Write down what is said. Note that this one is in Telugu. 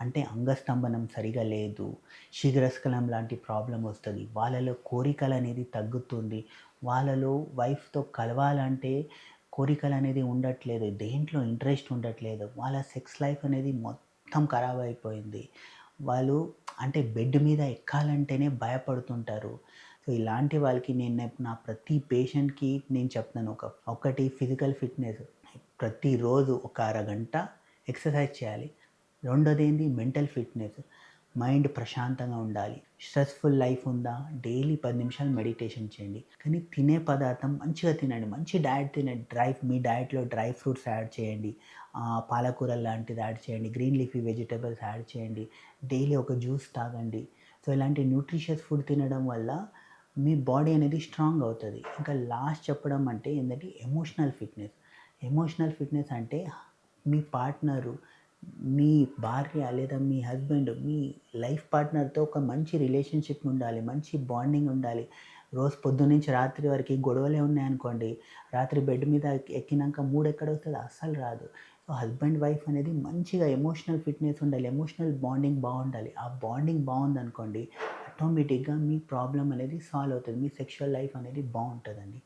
అంటే అంగస్తంభనం సరిగా లేదు, శీఘ్రస్ఖలనం లాంటి ప్రాబ్లమ్ వస్తది. వాళ్ళలో కోరికలనేది తగ్గుతుంది. వాళ్ళలో వైఫ్‌తో కలవాలంటే కోరికలనేది ఉండట్లేదు. దేంట్లో ఇంట్రెస్ట్ ఉండట్లేదు. వాళ్ళ సెక్స్ లైఫ్ అనేది మొత్తం ఖరాబయిపోయింది. వాళ్ళు అంటే బెడ్ మీద ఎక్కాలంటేనే భయపడుతుంటారు. సో, ఇలాంటి వాళ్ళకి నా ప్రతి పేషెంట్‌కి నేను చెప్తాను. ఒకటి ఫిజికల్ ఫిట్‌నెస్. ప్రతిరోజు ఒక అరగంట ఎక్సర్సైజ్ చేయాలి. రెండోదేంది మెంటల్ ఫిట్‌నెస్. మైండ్ ప్రశాంతంగా ఉండాలి. స్ట్రెస్‌ఫుల్ లైఫ్ ఉందా? డైలీ 10 నిమిషాలు మెడిటేషన్ చేయండి. కానీ తినే పదార్థం మంచిగా తినండి. మంచి డైట్ తినండి. మీ డైట్‌లో డ్రై ఫ్రూట్స్ యాడ్ చేయండి. పాలకూరలు లాంటిది యాడ్ చేయండి. గ్రీన్ లీఫీ వెజిటబుల్స్ యాడ్ చేయండి. డైలీ ఒక జ్యూస్ తాగండి. సో, ఇలాంటి న్యూట్రిషియస్ ఫుడ్ తినడం వల్ల మీ బాడీ అనేది స్ట్రాంగ్ అవుతది. ఇంకా లాస్ట్ చెప్పడం అంటే ఏందంటే ఎమోషనల్ ఫిట్‌నెస్. ఎమోషనల్ ఫిట్‌నెస్ అంటే మీ పార్ట్నరు, మీ భార్య లేదా మీ హస్బెండ్, మీ లైఫ్ పార్ట్నర్‌తో ఒక మంచి రిలేషన్‌షిప్ ఉండాలి. మంచి బాండింగ్ ఉండాలి. రోజు పొద్దున్నుంచి రాత్రి వరకి గొడవలే ఉన్నాయనుకోండి, రాత్రి బెడ్ మీద ఎక్కినంక మూడ్ ఎక్కడొస్తది? అస్సలు రాదు. సో, హస్బెండ్, వైఫ్ అనేది మంచిగా ఎమోషనల్ ఫిట్‌నెస్ ఉండాలి. ఎమోషనల్ బాండింగ్ బావుండాలి. ఆ బాండింగ్ బావుందనుకోండి, ఆటోమేటిక్‌గా మీ ప్రాబ్లమ్ అనేది సాల్వ్ అవుతది. మీ సెక్షువల్ లైఫ్ అనేది బావుంటదండి.